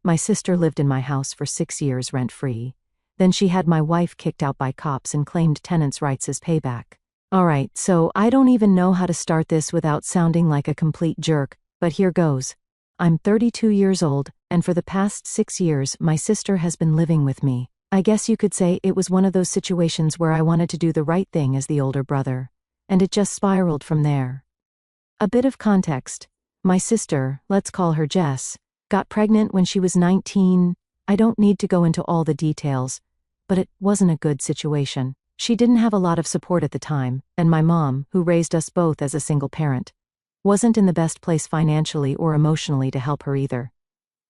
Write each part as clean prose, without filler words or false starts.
My sister lived in my house for 6 years rent-free. Then she had my wife kicked out by cops and claimed tenants' rights as payback. Alright, so I don't even know how to start this without sounding like a complete jerk, but here goes. I'm 32 years old, and for the past 6 years my sister has been living with me. I guess you could say it was one of those situations where I wanted to do the right thing as the older brother. And it just spiraled from there. A bit of context. My sister, let's call her Jess, got pregnant when she was 19. I don't need to go into all the details, but it wasn't a good situation. She didn't have a lot of support at the time, and my mom, who raised us both as a single parent, wasn't in the best place financially or emotionally to help her either.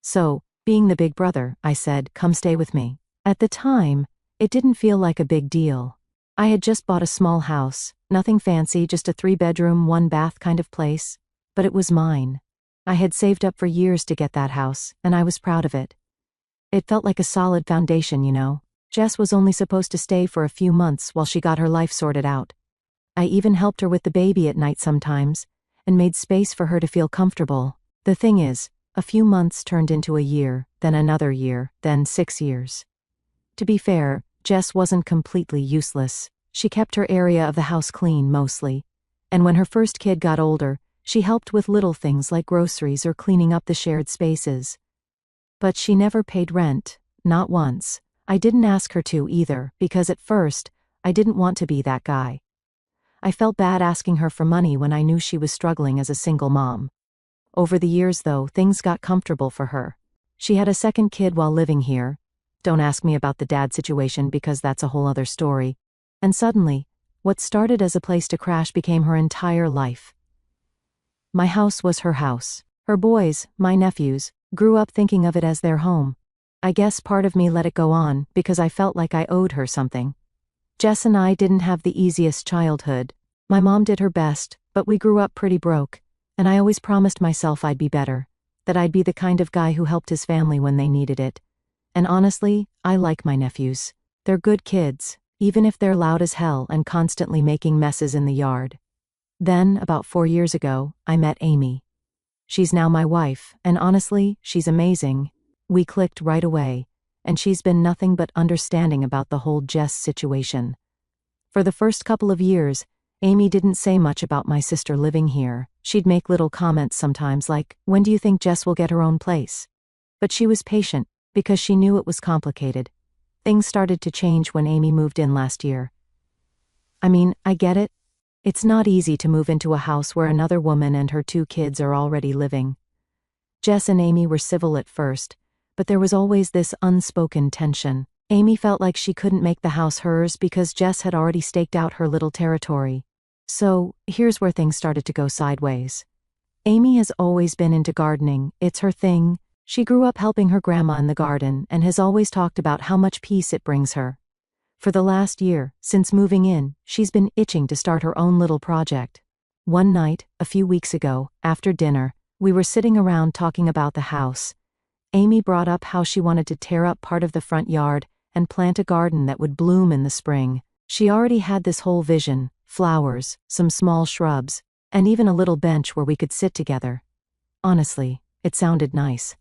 So, being the big brother, I said, "Come stay with me." At the time, it didn't feel like a big deal. I had just bought a small house, nothing fancy, just a 3-bedroom, 1-bath kind of place, but it was mine. I had saved up for years to get that house, and I was proud of it. It felt like a solid foundation, you know. Jess was only supposed to stay for a few months while she got her life sorted out. I even helped her with the baby at night sometimes, and made space for her to feel comfortable. The thing is, a few months turned into a year, then another year, then 6 years. To be fair, Jess wasn't completely useless. She kept her area of the house clean mostly, and when her first kid got older, she helped with little things like groceries or cleaning up the shared spaces. But she never paid rent, not once. I didn't ask her to either, because at first, I didn't want to be that guy. I felt bad asking her for money when I knew she was struggling as a single mom. Over the years though, things got comfortable for her. She had a second kid while living here. Don't ask me about the dad situation because that's a whole other story. And suddenly, what started as a place to crash became her entire life. My house was her house. Her boys, my nephews, grew up thinking of it as their home. I guess part of me let it go on because I felt like I owed her something. Jess and I didn't have the easiest childhood. My mom did her best, but we grew up pretty broke, and I always promised myself I'd be better, that I'd be the kind of guy who helped his family when they needed it. And honestly, I like my nephews. They're good kids, even if they're loud as hell and constantly making messes in the yard. Then, about 4 years ago, I met Amy. She's now my wife, and honestly, she's amazing. We clicked right away, and she's been nothing but understanding about the whole Jess situation. For the first couple of years, Amy didn't say much about my sister living here. She'd make little comments sometimes like, "When do you think Jess will get her own place?" But she was patient, because she knew it was complicated. Things started to change when Amy moved in last year. I mean, I get it. It's not easy to move into a house where another woman and her 2 kids are already living. Jess and Amy were civil at first, but there was always this unspoken tension. Amy felt like she couldn't make the house hers because Jess had already staked out her little territory. So, here's where things started to go sideways. Amy has always been into gardening, it's her thing. She grew up helping her grandma in the garden and has always talked about how much peace it brings her. For the last year, since moving in, she's been itching to start her own little project. One night, a few weeks ago, after dinner, we were sitting around talking about the house. Amy brought up how she wanted to tear up part of the front yard and plant a garden that would bloom in the spring. She already had this whole vision, flowers, some small shrubs, and even a little bench where we could sit together. Honestly, it sounded nice.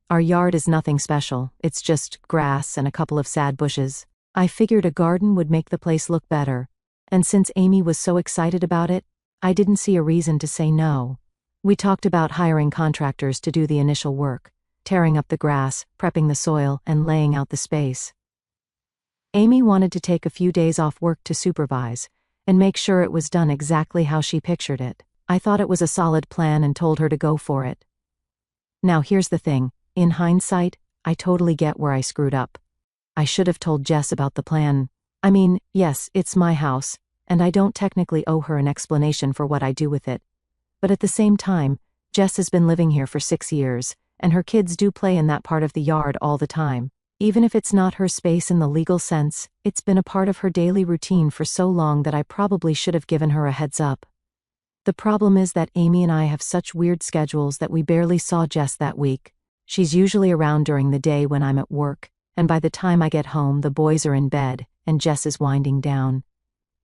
Our yard is nothing special, it's just grass and a couple of sad bushes. I figured a garden would make the place look better, and since Amy was so excited about it, I didn't see a reason to say no. We talked about hiring contractors to do the initial work, tearing up the grass, prepping the soil, and laying out the space. Amy wanted to take a few days off work to supervise, and make sure it was done exactly how she pictured it. I thought it was a solid plan and told her to go for it. Now here's the thing. In hindsight, I totally get where I screwed up. I should have told Jess about the plan. I mean, yes, it's my house, and I don't technically owe her an explanation for what I do with it. But at the same time, Jess has been living here for 6 years, and her kids do play in that part of the yard all the time. Even if it's not her space in the legal sense, it's been a part of her daily routine for so long that I probably should have given her a heads up. The problem is that Amy and I have such weird schedules that we barely saw Jess that week. She's usually around during the day when I'm at work, and by the time I get home the boys are in bed, and Jess is winding down.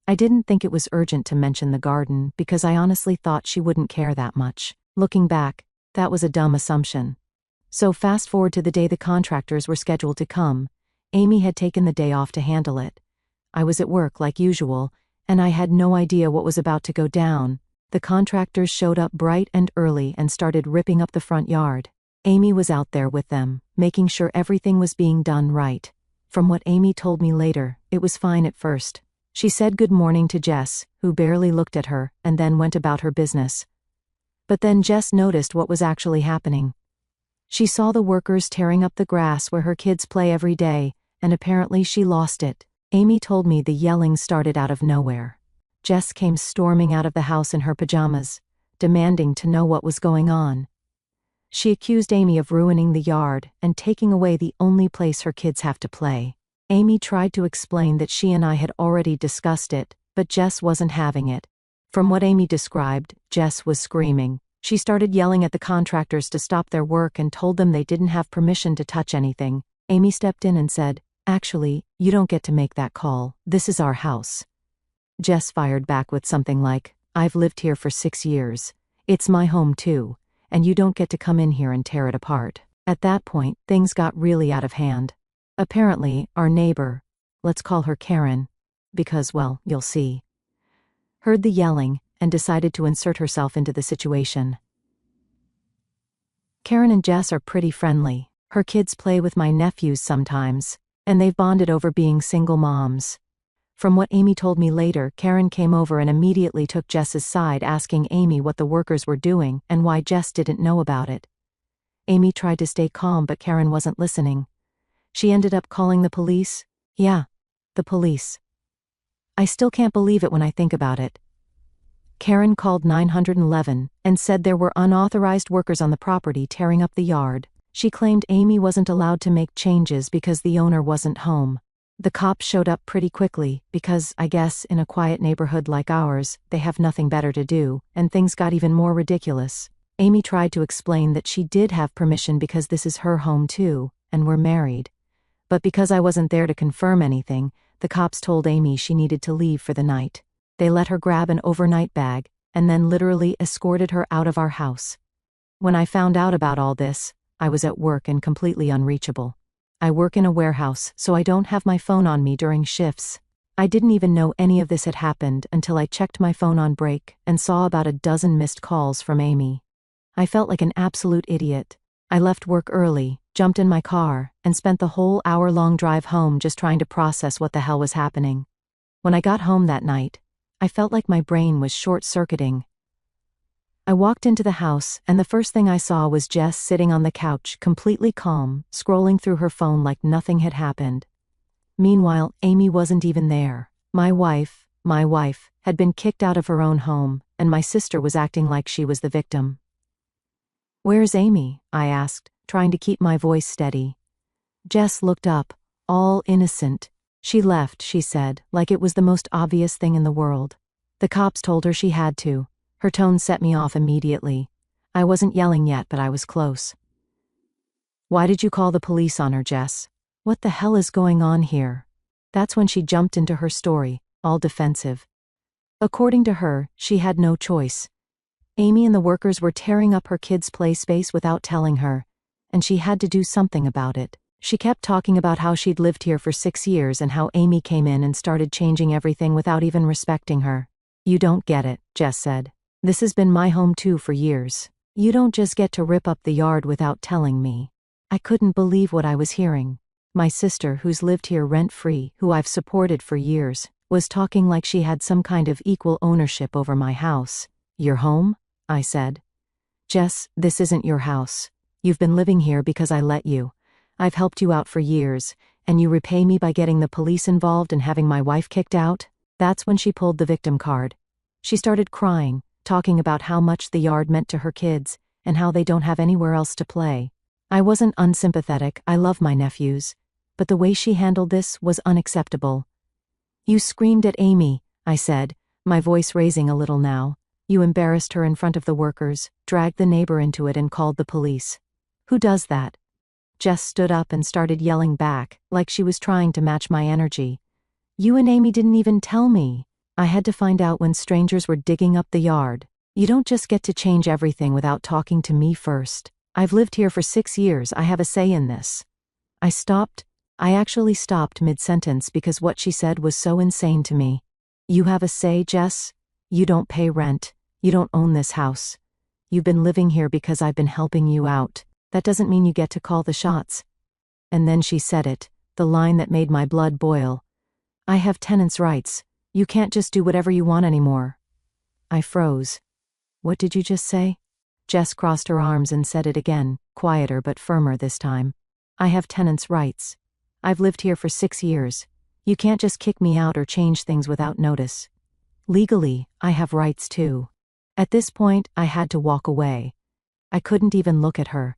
I didn't think it was urgent to mention the garden because I honestly thought she wouldn't care that much. Looking back, that was a dumb assumption. So fast forward to the day the contractors were scheduled to come. Amy had taken the day off to handle it. I was at work like usual, and I had no idea what was about to go down. The contractors showed up bright and early and started ripping up the front yard. Amy was out there with them, making sure everything was being done right. From what Amy told me later, it was fine at first. She said good morning to Jess, who barely looked at her, and then went about her business. But then Jess noticed what was actually happening. She saw the workers tearing up the grass where her kids play every day, and apparently she lost it. Amy told me the yelling started out of nowhere. Jess came storming out of the house in her pajamas, demanding to know what was going on. She accused Amy of ruining the yard and taking away the only place her kids have to play. Amy tried to explain that she and I had already discussed it, but Jess wasn't having it. From what Amy described, Jess was screaming. She started yelling at the contractors to stop their work and told them they didn't have permission to touch anything. Amy stepped in and said, "Actually, you don't get to make that call. This is our house." Jess fired back with something like, "I've lived here for 6 years. It's my home too, and you don't get to come in here and tear it apart." At that point, things got really out of hand. Apparently, our neighbor, let's call her Karen, because, well, you'll see, heard the yelling and decided to insert herself into the situation. Karen and Jess are pretty friendly. Her kids play with my nephews sometimes, and they've bonded over being single moms. From what Amy told me later, Karen came over and immediately took Jess's side, asking Amy what the workers were doing and why Jess didn't know about it. Amy tried to stay calm, but Karen wasn't listening. She ended up calling the police. Yeah, the police. I still can't believe it when I think about it. Karen called 911 and said there were unauthorized workers on the property tearing up the yard. She claimed Amy wasn't allowed to make changes because the owner wasn't home. The cops showed up pretty quickly because, I guess, in a quiet neighborhood like ours, they have nothing better to do, and things got even more ridiculous. Amy tried to explain that she did have permission because this is her home too, and we're married. But because I wasn't there to confirm anything, the cops told Amy she needed to leave for the night. They let her grab an overnight bag, and then literally escorted her out of our house. When I found out about all this, I was at work and completely unreachable. I work in a warehouse, so I don't have my phone on me during shifts. I didn't even know any of this had happened until I checked my phone on break and saw about a dozen missed calls from Amy. I felt like an absolute idiot. I left work early, jumped in my car, and spent the whole hour-long drive home just trying to process what the hell was happening. When I got home that night, I felt like my brain was short-circuiting. I walked into the house, and the first thing I saw was Jess sitting on the couch, completely calm, scrolling through her phone like nothing had happened. Meanwhile, Amy wasn't even there. My wife, had been kicked out of her own home, and my sister was acting like she was the victim. "Where's Amy?" I asked, trying to keep my voice steady. Jess looked up, all innocent. "She left," she said, like it was the most obvious thing in the world. The cops told her she had to. Her tone set me off immediately. I wasn't yelling yet, but I was close. "Why did you call the police on her, Jess? What the hell is going on here?" That's when she jumped into her story, all defensive. According to her, she had no choice. Amy and the workers were tearing up her kids' play space without telling her, and she had to do something about it. She kept talking about how she'd lived here for 6 years and how Amy came in and started changing everything without even respecting her. "You don't get it," Jess said. "This has been my home too for years. You don't just get to rip up the yard without telling me." I couldn't believe what I was hearing. My sister, who's lived here rent-free, who I've supported for years, was talking like she had some kind of equal ownership over my house. "Your home?" I said. "Jess, this isn't your house. You've been living here because I let you. I've helped you out for years, and you repay me by getting the police involved and having my wife kicked out?" That's when she pulled the victim card. She started crying, talking about how much the yard meant to her kids, and how they don't have anywhere else to play. I wasn't unsympathetic, I love my nephews, but the way she handled this was unacceptable. "You screamed at Amy," I said, my voice raising a little now. "You embarrassed her in front of the workers, dragged the neighbor into it and called the police. Who does that?" Jess stood up and started yelling back, like she was trying to match my energy. "You and Amy didn't even tell me. I had to find out when strangers were digging up the yard. You don't just get to change everything without talking to me first." I've lived here for 6 years, I have a say in this. I stopped. I actually stopped mid-sentence because what she said was so insane to me. You have a say, Jess? You don't pay rent. You don't own this house. You've been living here because I've been helping you out. That doesn't mean you get to call the shots. And then she said it, the line that made my blood boil. I have tenants' rights. You can't just do whatever you want anymore. I froze. What did you just say? Jess crossed her arms and said it again, quieter but firmer this time. I have tenants' rights. I've lived here for 6 years. You can't just kick me out or change things without notice. Legally, I have rights too. At this point, I had to walk away. I couldn't even look at her.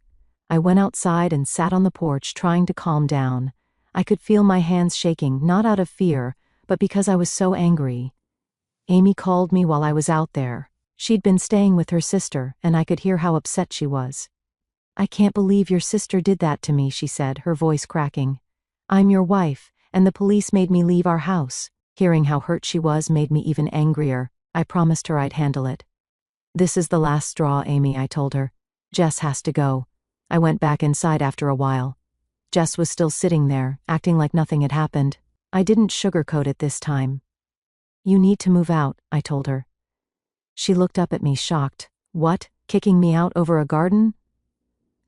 I went outside and sat on the porch trying to calm down. I could feel my hands shaking, not out of fear, but because I was so angry. Amy called me while I was out there. She'd been staying with her sister, and I could hear how upset she was. I can't believe your sister did that to me, she said, her voice cracking. I'm your wife, and the police made me leave our house. Hearing how hurt she was made me even angrier. I promised her I'd handle it. This is the last straw, Amy, I told her. Jess has to go. I went back inside after a while. Jess was still sitting there, acting like nothing had happened. I didn't sugarcoat it this time. You need to move out, I told her. She looked up at me shocked. What? Kicking me out over a garden?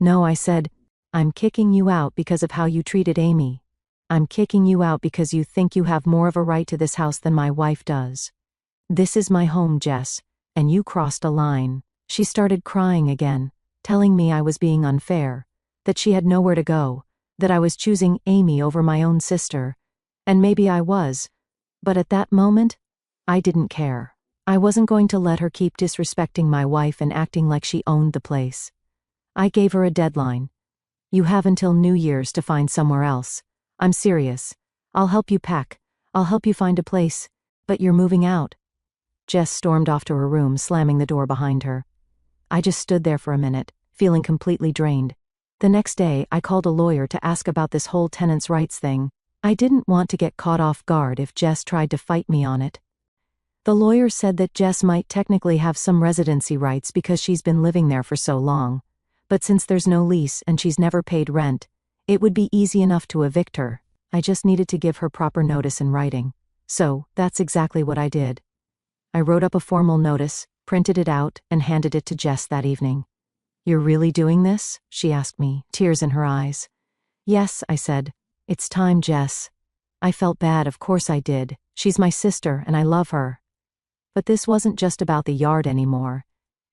No, I said. I'm kicking you out because of how you treated Amy. I'm kicking you out because you think you have more of a right to this house than my wife does. This is my home, Jess, and you crossed a line. She started crying again, telling me I was being unfair, that she had nowhere to go, that I was choosing Amy over my own sister. And maybe I was, but at that moment, I didn't care. I wasn't going to let her keep disrespecting my wife and acting like she owned the place. I gave her a deadline. You have until New Year's to find somewhere else. I'm serious. I'll help you pack. I'll help you find a place. But you're moving out. Jess stormed off to her room, slamming the door behind her. I just stood there for a minute, feeling completely drained. The next day, I called a lawyer to ask about this whole tenants' rights thing. I didn't want to get caught off guard if Jess tried to fight me on it. The lawyer said that Jess might technically have some residency rights because she's been living there for so long. But since there's no lease and she's never paid rent, it would be easy enough to evict her. I just needed to give her proper notice in writing. So, that's exactly what I did. I wrote up a formal notice, printed it out, and handed it to Jess that evening. You're really doing this? She asked me, tears in her eyes. Yes, I said. It's time, Jess. I felt bad, of course I did. She's my sister, and I love her. But this wasn't just about the yard anymore.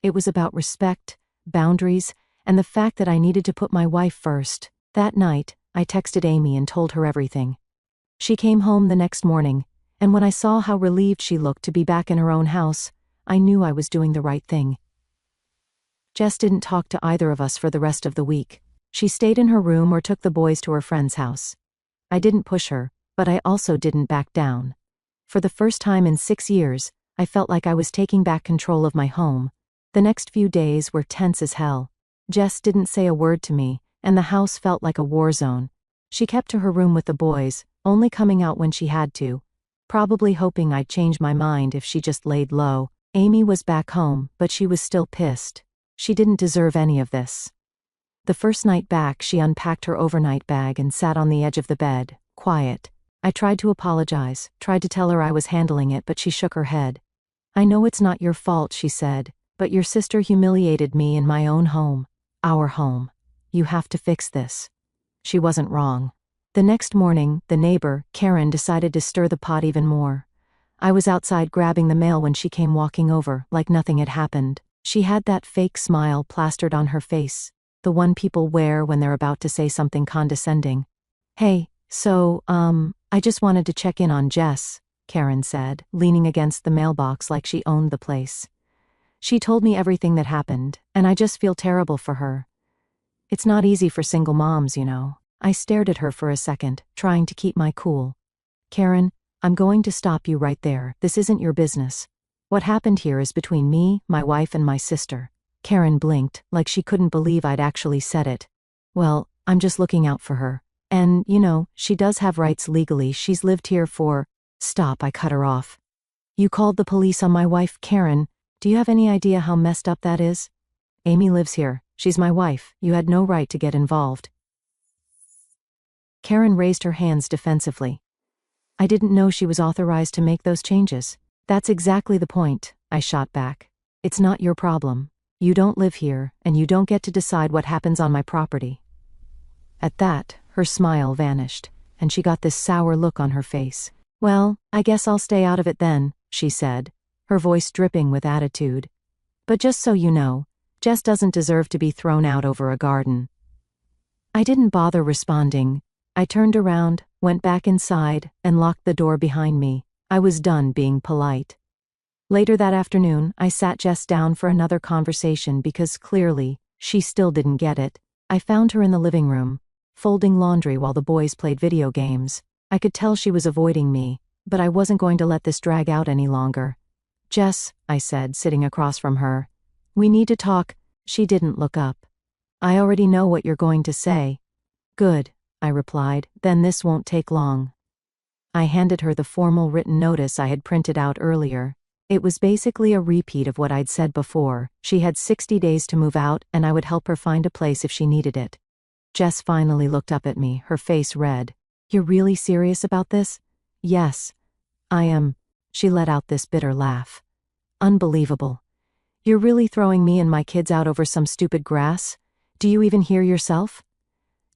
It was about respect, boundaries, and the fact that I needed to put my wife first. That night, I texted Amy and told her everything. She came home the next morning, and when I saw how relieved she looked to be back in her own house, I knew I was doing the right thing. Jess didn't talk to either of us for the rest of the week. She stayed in her room or took the boys to her friend's house. I didn't push her, but I also didn't back down. For the first time in 6 years, I felt like I was taking back control of my home. The next few days were tense as hell. Jess didn't say a word to me, and the house felt like a war zone. She kept to her room with the boys, only coming out when she had to, probably hoping I'd change my mind if she just laid low. Amy was back home, but she was still pissed. She didn't deserve any of this. The first night back, she unpacked her overnight bag and sat on the edge of the bed, quiet. I tried to apologize, tried to tell her I was handling it, but she shook her head. I know it's not your fault, she said, but your sister humiliated me in my own home. Our home. You have to fix this. She wasn't wrong. The next morning, the neighbor, Karen, decided to stir the pot even more. I was outside grabbing the mail when she came walking over, like nothing had happened. She had that fake smile plastered on her face, the one people wear when they're about to say something condescending. Hey, so, I just wanted to check in on Jess, Karen said, leaning against the mailbox like she owned the place. She told me everything that happened, and I just feel terrible for her. It's not easy for single moms, you know. I stared at her for a second, trying to keep my cool. Karen, I'm going to stop you right there. This isn't your business. What happened here is between me, my wife, and my sister. Karen blinked, like she couldn't believe I'd actually said it. Well, I'm just looking out for her. And, you know, she does have rights legally. She's lived here for... Stop, I cut her off. You called the police on my wife, Karen. Do you have any idea how messed up that is? Amy lives here. She's my wife. You had no right to get involved. Karen raised her hands defensively. I didn't know she was authorized to make those changes. That's exactly the point, I shot back. It's not your problem. You don't live here, and you don't get to decide what happens on my property. At that, her smile vanished, and she got this sour look on her face. Well, I guess I'll stay out of it then, she said, her voice dripping with attitude. But just so you know, Jess doesn't deserve to be thrown out over a garden. I didn't bother responding. I turned around, went back inside, and locked the door behind me. I was done being polite. Later that afternoon, I sat Jess down for another conversation because clearly, she still didn't get it. I found her in the living room, folding laundry while the boys played video games. I could tell she was avoiding me, but I wasn't going to let this drag out any longer. Jess, I said, sitting across from her. We need to talk. She didn't look up. I already know what you're going to say. Good, I replied, then this won't take long. I handed her the formal written notice I had printed out earlier. It was basically a repeat of what I'd said before. She had 60 days to move out, and I would help her find a place if she needed it. Jess finally looked up at me, her face red. You're really serious about this? Yes. I am. She let out this bitter laugh. Unbelievable. You're really throwing me and my kids out over some stupid grass? Do you even hear yourself?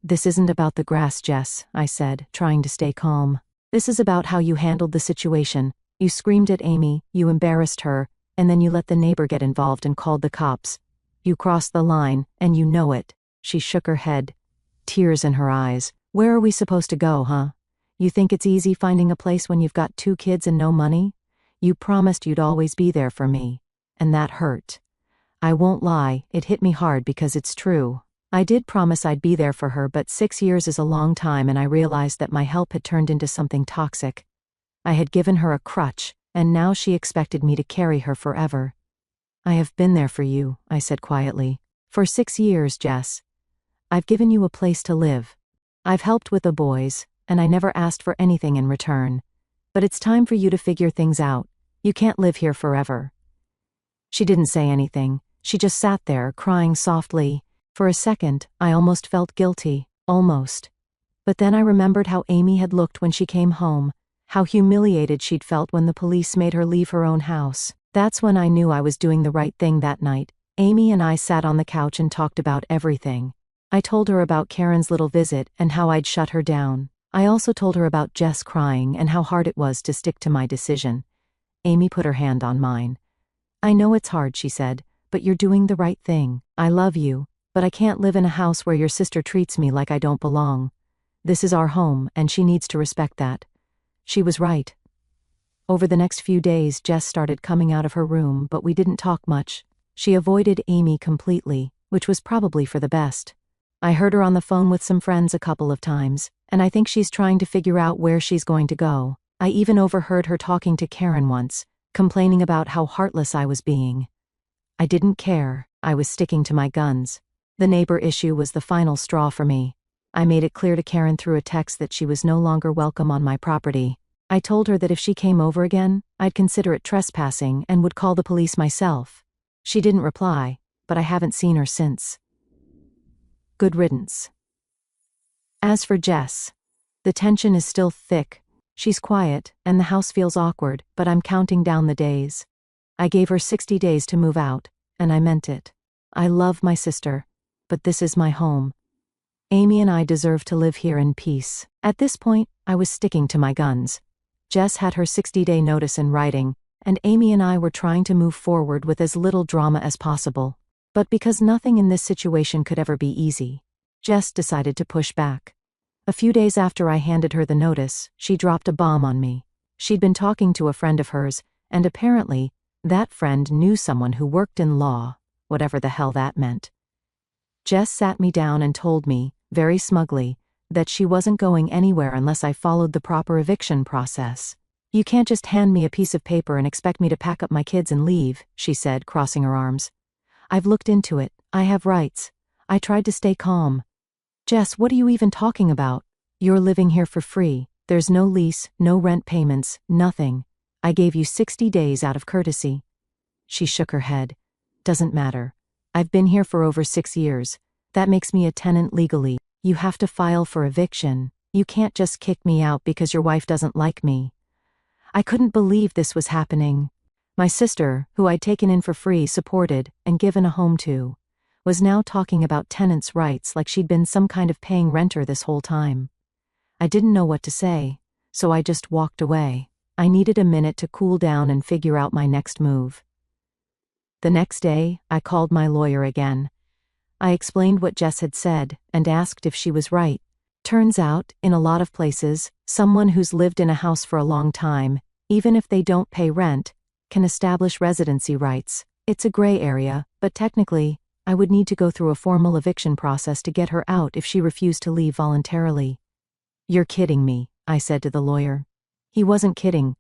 This isn't about the grass, Jess, I said, trying to stay calm. This is about how you handled the situation. You screamed at Amy, you embarrassed her, and then you let the neighbor get involved and called the cops. You crossed the line, and you know it. She shook her head, tears in her eyes. Where are we supposed to go, huh? You think it's easy finding a place when you've got 2 kids and no money? You promised you'd always be there for me. And that hurt. I won't lie, it hit me hard because it's true. I did promise I'd be there for her, but 6 years is a long time, and I realized that my help had turned into something toxic. I had given her a crutch, and now she expected me to carry her forever. I have been there for you, I said quietly. For 6 years, Jess. I've given you a place to live. I've helped with the boys, and I never asked for anything in return. But it's time for you to figure things out. You can't live here forever. She didn't say anything. She just sat there, crying softly. For a second, I almost felt guilty. Almost. But then I remembered how Amy had looked when she came home, how humiliated she'd felt when the police made her leave her own house. That's when I knew I was doing the right thing that night. Amy and I sat on the couch and talked about everything. I told her about Karen's little visit and how I'd shut her down. I also told her about Jess crying and how hard it was to stick to my decision. Amy put her hand on mine. I know it's hard, she said, but you're doing the right thing. I love you, but I can't live in a house where your sister treats me like I don't belong. This is our home, and she needs to respect that. She was right. Over the next few days, Jess started coming out of her room, but we didn't talk much. She avoided Amy completely, which was probably for the best. I heard her on the phone with some friends a couple of times, and I think she's trying to figure out where she's going to go. I even overheard her talking to Karen once, complaining about how heartless I was being. I didn't care. I was sticking to my guns. The neighbor issue was the final straw for me. I made it clear to Karen through a text that she was no longer welcome on my property. I told her that if she came over again, I'd consider it trespassing and would call the police myself. She didn't reply, but I haven't seen her since. Good riddance. As for Jess, the tension is still thick. She's quiet, and the house feels awkward, but I'm counting down the days. I gave her 60 days to move out, and I meant it. I love my sister, but this is my home. Amy and I deserve to live here in peace. At this point, I was sticking to my guns. Jess had her 60-day notice in writing, and Amy and I were trying to move forward with as little drama as possible. But because nothing in this situation could ever be easy, Jess decided to push back. A few days after I handed her the notice, she dropped a bomb on me. She'd been talking to a friend of hers, and apparently, that friend knew someone who worked in law, whatever the hell that meant. Jess sat me down and told me, very smugly, that she wasn't going anywhere unless I followed the proper eviction process. You can't just hand me a piece of paper and expect me to pack up my kids and leave, she said, crossing her arms. I've looked into it. I have rights. I tried to stay calm. Jess, what are you even talking about? You're living here for free. There's no lease, no rent payments, nothing. I gave you 60 days out of courtesy. She shook her head. Doesn't matter. I've been here for over 6 years. That makes me a tenant legally. You have to file for eviction. You can't just kick me out because your wife doesn't like me." I couldn't believe this was happening. My sister, who I'd taken in for free, supported, and given a home to, was now talking about tenants' rights like she'd been some kind of paying renter this whole time. I didn't know what to say, so I just walked away. I needed a minute to cool down and figure out my next move. The next day, I called my lawyer again. I explained what Jess had said and asked if she was right. Turns out, in a lot of places, someone who's lived in a house for a long time, even if they don't pay rent, can establish residency rights. It's a gray area, but technically, I would need to go through a formal eviction process to get her out if she refused to leave voluntarily. "You're kidding me," I said to the lawyer. He wasn't kidding.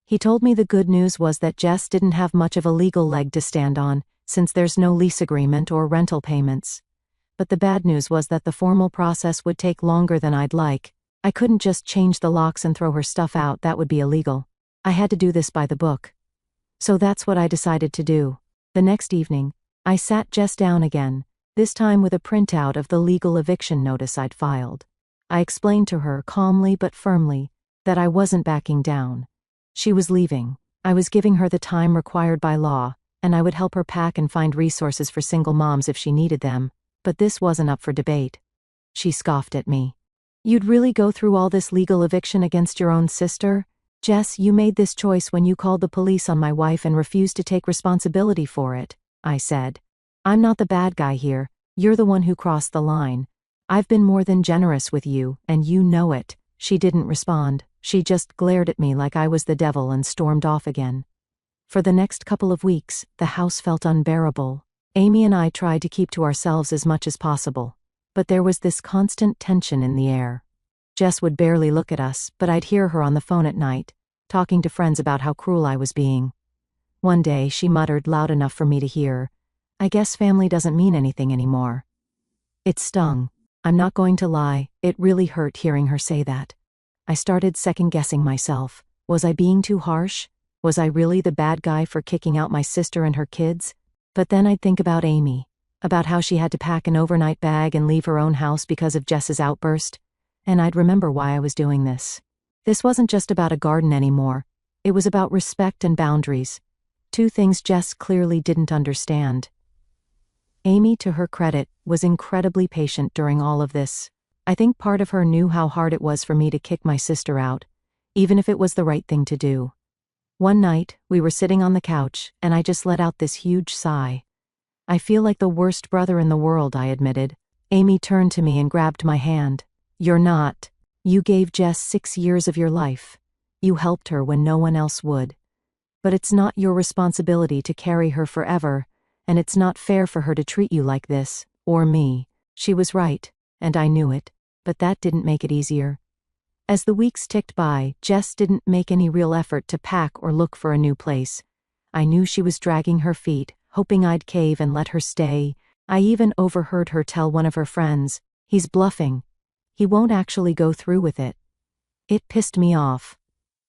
He told me the good news was that Jess didn't have much of a legal leg to stand on, since there's no lease agreement or rental payments. But the bad news was that the formal process would take longer than I'd like. I couldn't just change the locks and throw her stuff out, that would be illegal. I had to do this by the book. So that's what I decided to do. The next evening, I sat Jess down again, this time with a printout of the legal eviction notice I'd filed. I explained to her calmly but firmly that I wasn't backing down. She was leaving. I was giving her the time required by law, and I would help her pack and find resources for single moms if she needed them, but this wasn't up for debate. She scoffed at me. "You'd really go through all this legal eviction against your own sister? Jess, you made this choice when you called the police on my wife and refused to take responsibility for it," I said. "I'm not the bad guy here. You're the one who crossed the line. I've been more than generous with you, and you know it." She didn't respond. She just glared at me like I was the devil and stormed off again. For the next couple of weeks, the house felt unbearable. Amy and I tried to keep to ourselves as much as possible, but there was this constant tension in the air. Jess would barely look at us, but I'd hear her on the phone at night, talking to friends about how cruel I was being. One day, she muttered loud enough for me to hear, "I guess family doesn't mean anything anymore." It stung. I'm not going to lie, it really hurt hearing her say that. I started second-guessing myself. Was I being too harsh? Was I really the bad guy for kicking out my sister and her kids? But then I'd think about Amy, about how she had to pack an overnight bag and leave her own house because of Jess's outburst, and I'd remember why I was doing this. This wasn't just about a garden anymore. It was about respect and boundaries. Two things Jess clearly didn't understand. Amy, to her credit, was incredibly patient during all of this. I think part of her knew how hard it was for me to kick my sister out, even if it was the right thing to do. One night, we were sitting on the couch, and I just let out this huge sigh. "I feel like the worst brother in the world," I admitted. Amy turned to me and grabbed my hand. "You're not. You gave Jess 6 years of your life. You helped her when no one else would. But it's not your responsibility to carry her forever, and it's not fair for her to treat you like this, or me." She was right, and I knew it, but that didn't make it easier. As the weeks ticked by, Jess didn't make any real effort to pack or look for a new place. I knew she was dragging her feet, hoping I'd cave and let her stay. I even overheard her tell one of her friends, "He's bluffing. He won't actually go through with it." It pissed me off.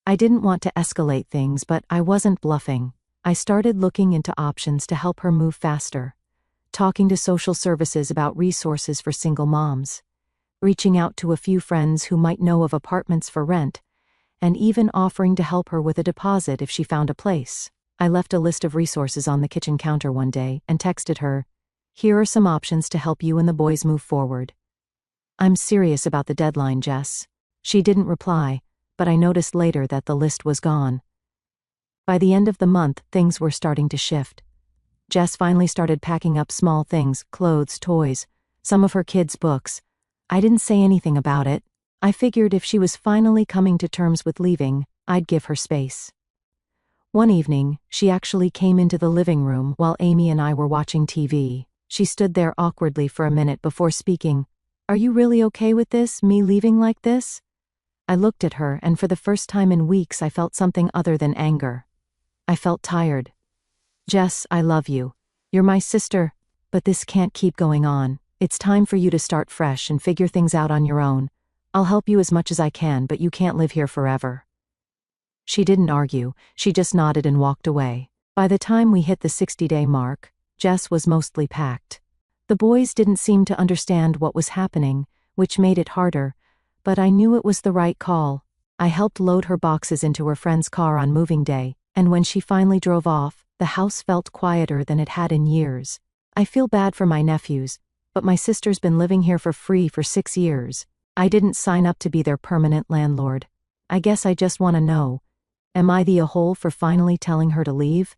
I didn't want to escalate things, but I wasn't bluffing. I started looking into options to help her move faster, talking to social services about resources for single moms, reaching out to a few friends who might know of apartments for rent, and even offering to help her with a deposit if she found a place. I left a list of resources on the kitchen counter one day and texted her, "Here are some options to help you and the boys move forward." "I'm serious about the deadline, Jess." She didn't reply, but I noticed later that the list was gone. By the end of the month, things were starting to shift. Jess finally started packing up small things, clothes, toys, some of her kids' books. I didn't say anything about it. I figured if she was finally coming to terms with leaving, I'd give her space. One evening, she actually came into the living room while Amy and I were watching TV. She stood there awkwardly for a minute before speaking. "Are you really okay with this, me leaving like this?" I looked at her, and for the first time in weeks I felt something other than anger. I felt tired. "Jess, I love you. You're my sister, but this can't keep going on. It's time for you to start fresh and figure things out on your own. I'll help you as much as I can, but you can't live here forever." She didn't argue, she just nodded and walked away. By the time we hit the 60-day mark, Jess was mostly packed. The boys didn't seem to understand what was happening, which made it harder, but I knew it was the right call. I helped load her boxes into her friend's car on moving day, and when she finally drove off, the house felt quieter than it had in years. I feel bad for my nephews, but my sister's been living here for free for 6 years. I didn't sign up to be their permanent landlord. I guess I just want to know, am I the a-hole for finally telling her to leave?